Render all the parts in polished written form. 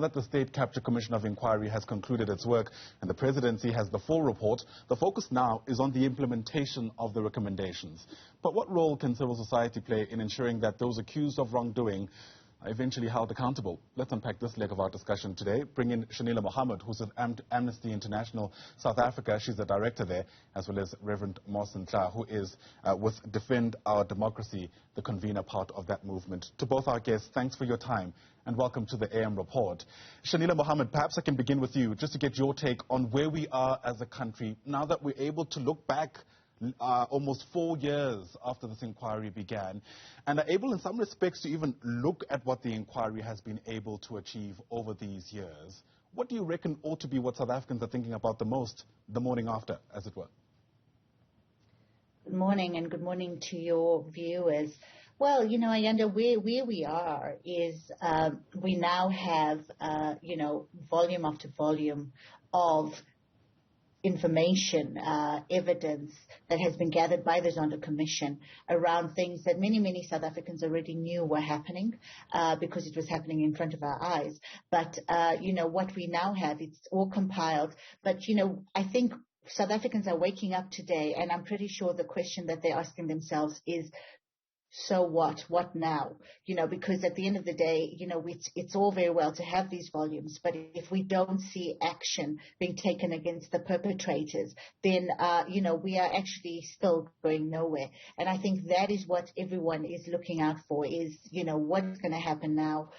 That the State Capture Commission of Inquiry has concluded its work and the presidency has the full report. The focus now is on the implementation of the recommendations. But what role can civil society play in ensuring that those accused of wrongdoing are eventually held accountable? Let's unpack this leg of our discussion today. Bring in Shenilla Mohamed, who's at Amnesty International South Africa. She's the director there, as well as Reverend Ntlha, who is with Defend Our Democracy, the convener part of that movement. To both our guests, thanks for your time and welcome to the AM Report. Shenilla Mohamed, perhaps I can begin with you just to get your take on where we are as a country now that we're able to look back almost 4 years after this inquiry began, and are able in some respects to even look at what the inquiry has been able to achieve over these years. What do you reckon ought to be what South Africans are thinking about the most the morning after, as it were? Good morning, and good morning to your viewers. Well, Ayanda, where we are is we now have, volume after volume of information, evidence that has been gathered by the Zondo Commission around things that many South Africans already knew were happening because it was happening in front of our eyes. But, what we now have, it's all compiled. But, I think South Africans are waking up today, and I'm pretty sure the question that they're asking themselves is, so what? What now? Because at the end of the day, it's all very well to have these volumes, but if we don't see action being taken against the perpetrators, then, we are actually still going nowhere. And I think that is what everyone is looking out for is, what's going to happen now?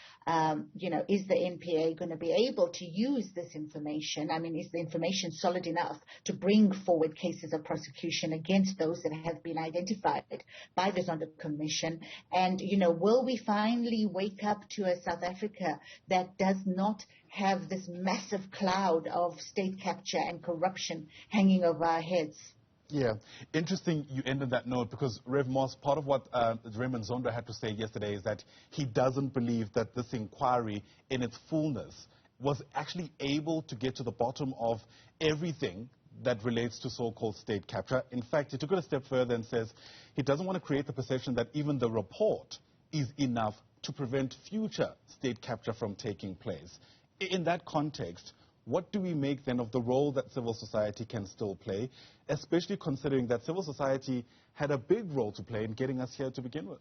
Is the NPA going to be able to use this information? I mean, is the information solid enough to bring forward cases of prosecution against those that have been identified by the Zondo Commission? And, will we finally wake up to a South Africa that does not have this massive cloud of state capture and corruption hanging over our heads? Yeah, interesting you ended that note, because Rev Moss, part of what Raymond Zondo had to say yesterday is that he doesn't believe that this inquiry in its fullness was actually able to get to the bottom of everything that relates to so-called state capture. In fact, he took it a step further and says he doesn't want to create the perception that even the report is enough to prevent future state capture from taking place. In that context, what do we make then of the role that civil society can still play, especially considering that civil society had a big role to play in getting us here to begin with?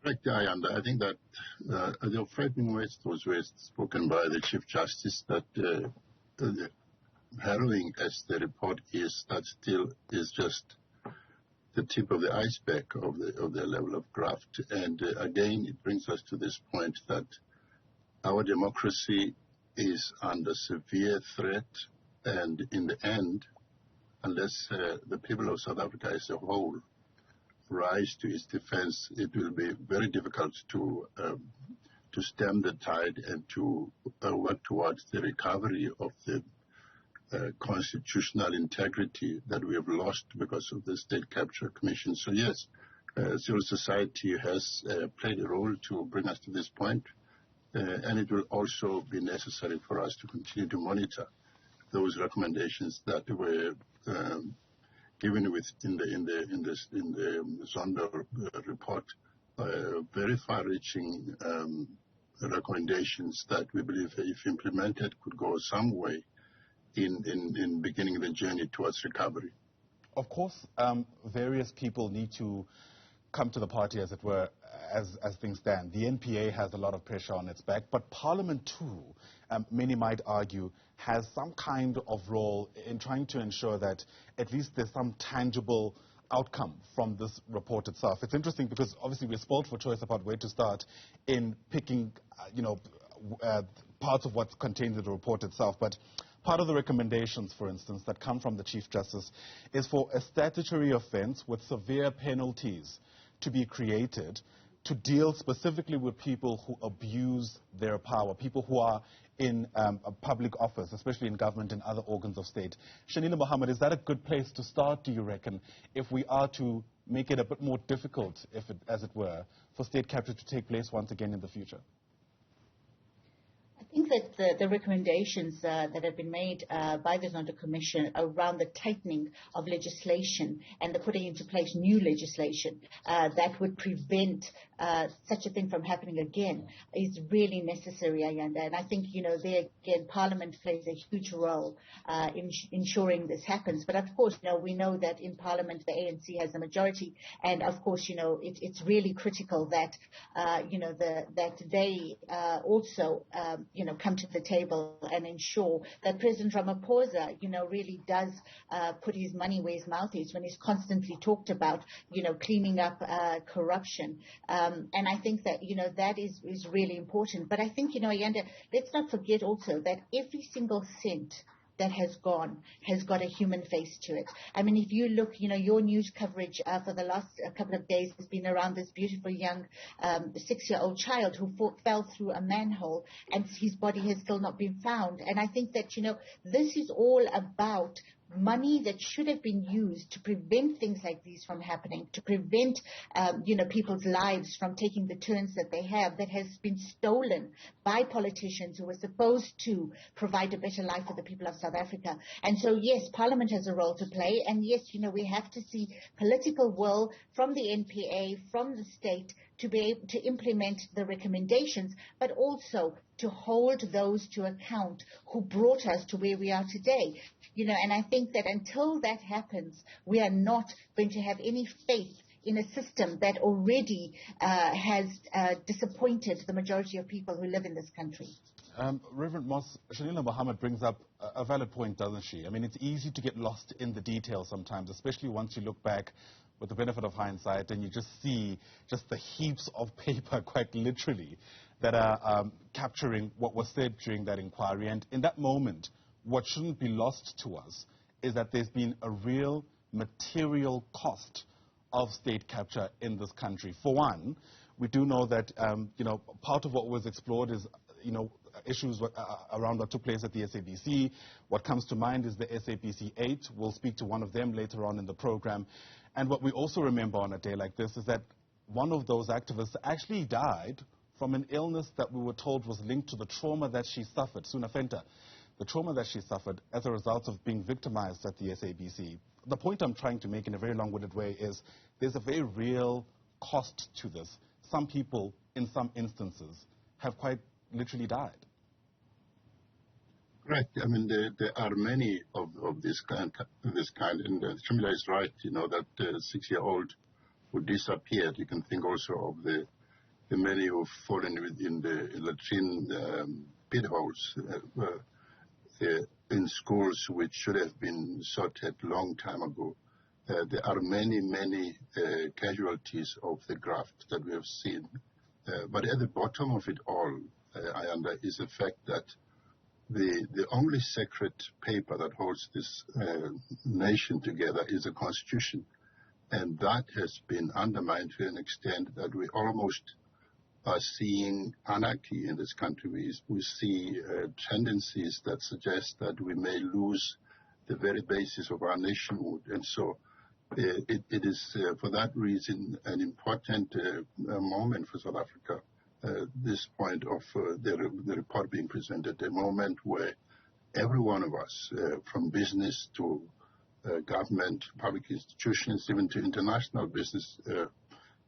Correct, I think that the frightening words were spoken by the Chief Justice that harrowing as the report is, that still is just the tip of the iceberg of the level of graft. And again, it brings us to this point that our democracy is under severe threat, and in the end, unless the people of South Africa as a whole rise to its defense, it will be very difficult to stem the tide and to work towards the recovery of the constitutional integrity that we have lost because of the State Capture Commission. So yes, civil society has played a role to bring us to this point. And it will also be necessary for us to continue to monitor those recommendations that were given in the Zondo report, very far-reaching recommendations that we believe, if implemented, could go some way in beginning the journey towards recovery. Of course, various people need to come to the party, as it were, as things stand. The NPA has a lot of pressure on its back, but Parliament too, many might argue, has some kind of role in trying to ensure that at least there's some tangible outcome from this report itself. It's interesting because obviously we're spoiled for choice about where to start in picking, parts of what's contained in the report itself, but part of the recommendations, for instance, that come from the Chief Justice is for a statutory offense with severe penalties to be created to deal specifically with people who abuse their power, people who are in a public office, especially in government and other organs of state. Shenilla Mohamed, is that a good place to start, do you reckon, if we are to make it a bit more difficult, as it were, for state capture to take place once again in the future? I I think that the recommendations that have been made by the Zondo Commission around the tightening of legislation and the putting into place new legislation that would prevent such a thing from happening again is really necessary, Ayanda. And I think, there again, Parliament plays a huge role in ensuring this happens. But of course, we know that in Parliament the ANC has a majority, and of course, it's really critical that that they also come to the table and ensure that President Ramaphosa, really does put his money where his mouth is when he's constantly talked about, cleaning up corruption. And I think that, that is really important. But I think, Ayanda, let's not forget also that every single cent that has got a human face to it. I mean, if you look, your news coverage for the last couple of days has been around this beautiful young 6-year-old child who fell through a manhole, and his body has still not been found. And I think that, this is all about money that should have been used to prevent things like these from happening, to prevent, people's lives from taking the turns that they have, that has been stolen by politicians who were supposed to provide a better life for the people of South Africa. And so, yes, Parliament has a role to play. And yes, we have to see political will from the NPA, from the state, to be able to implement the recommendations, but also to hold those to account who brought us to where we are today. And I think that until that happens, we are not going to have any faith in a system that already has disappointed the majority of people who live in this country. Reverend Moss, Shenilla Mohamed brings up a valid point, doesn't she? I mean, it's easy to get lost in the details sometimes, especially once you look back with the benefit of hindsight and you just see just the heaps of paper, quite literally, that are capturing what was said during that inquiry. And in that moment, what shouldn't be lost to us is that there's been a real material cost of state capture in this country. For one, we do know that, part of what was explored is, issues around what took place at the SABC. What comes to mind is the SABC 8. We'll speak to one of them later on in the program. And what we also remember on a day like this is that one of those activists actually died from an illness that we were told was linked to the trauma that she suffered, Sunafenta, the trauma that she suffered as a result of being victimized at the SABC. The point I'm trying to make in a very long-winded way is there's a very real cost to this. Some people, in some instances, have quite literally died. Correct. I mean, there are many of this kind, and Shenilla is right, that 6-year-old who disappeared. You can think also of the many who've fallen within the latrine pit holes in schools which should have been sorted long time ago. There are many casualties of the graft that we have seen. But at the bottom of it all, Ayanda, is the fact that the only sacred paper that holds this nation together is the Constitution. And that has been undermined to an extent that we almost are seeing anarchy in this country. We see tendencies that suggest that we may lose the very basis of our nationhood. And so it is, for that reason, an important moment for South Africa. This point of the report being presented, a moment where every one of us, from business to government, public institutions, even to international business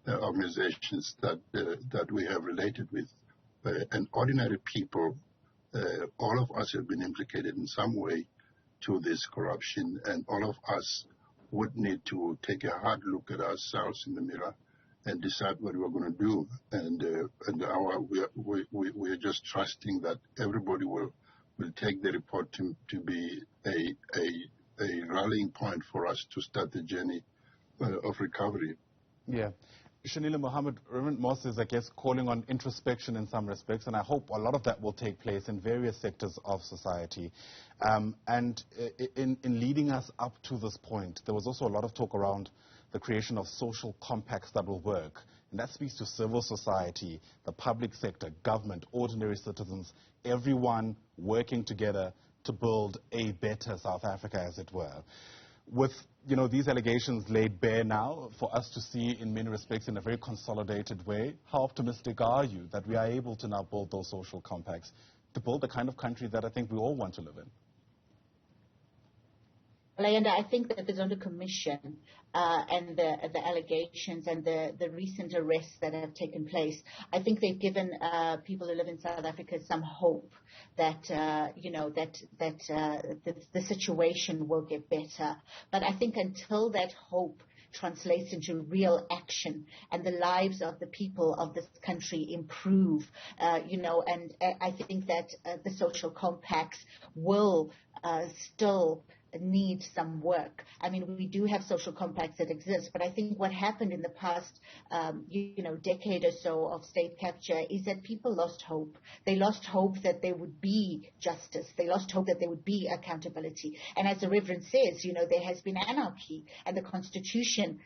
organizations that we have related with, and ordinary people, all of us have been implicated in some way to this corruption, and all of us would need to take a hard look at ourselves in the mirror and decide what we're going to do. And we're just trusting that everybody will take the report to be a rallying point for us to start the journey of recovery. Yeah. Shenilla Mohamed, Reverend Moss is, I guess, calling on introspection in some respects, and I hope a lot of that will take place in various sectors of society. And in leading us up to this point, there was also a lot of talk around the creation of social compacts that will work. And that speaks to civil society, the public sector, government, ordinary citizens, everyone working together to build a better South Africa, as it were. With these allegations laid bare now for us to see in many respects in a very consolidated way, how optimistic are you that we are able to now build those social compacts to build the kind of country that I think we all want to live in? Well, I think that the Zondo Commission and the allegations and the recent arrests that have taken place, I think they've given people who live in South Africa some hope that the situation will get better. But I think until that hope translates into real action and the lives of the people of this country improve, and I think that the social compacts will still need some work. I mean, we do have social compacts that exist, but I think what happened in the past, decade or so of state capture is that people lost hope. They lost hope that there would be justice. They lost hope that there would be accountability. And as the Reverend says, there has been anarchy, and the Constitution,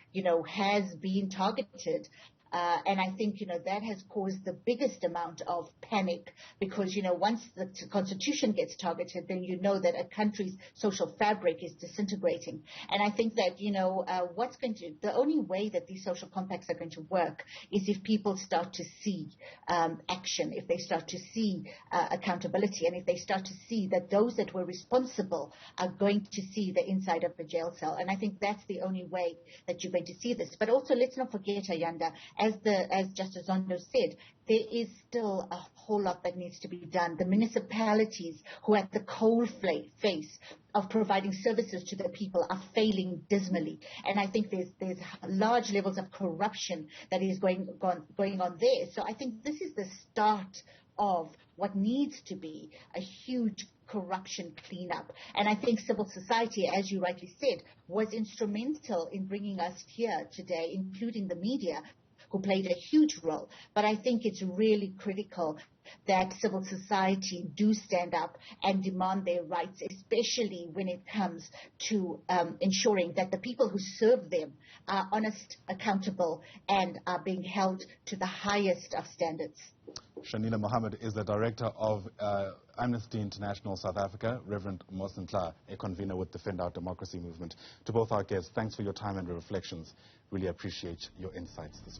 has been targeted. And I think, that has caused the biggest amount of panic because, once the Constitution gets targeted, then that a country's social fabric is disintegrating. And I think that, the only way that these social compacts are going to work is if people start to see action, if they start to see accountability, and if they start to see that those that were responsible are going to see the inside of the jail cell. And I think that's the only way that you're going to see this. But also, let's not forget, Ayanda, as Justice Zondo said, there is still a whole lot that needs to be done. The municipalities who are at the coal face of providing services to the people are failing dismally. And I think there's large levels of corruption that is going on there. So I think this is the start of what needs to be a huge corruption cleanup. And I think civil society, as you rightly said, was instrumental in bringing us here today, including the media, who played a huge role. But I think it's really critical that civil society do stand up and demand their rights, especially when it comes to ensuring that the people who serve them are honest, accountable, and are being held to the highest of standards. Shenilla Mohamed is the director of Amnesty International South Africa. Reverend Ntlha, a convener with Defend Our Democracy movement. To both our guests, thanks for your time and reflections. Really appreciate your insights this morning.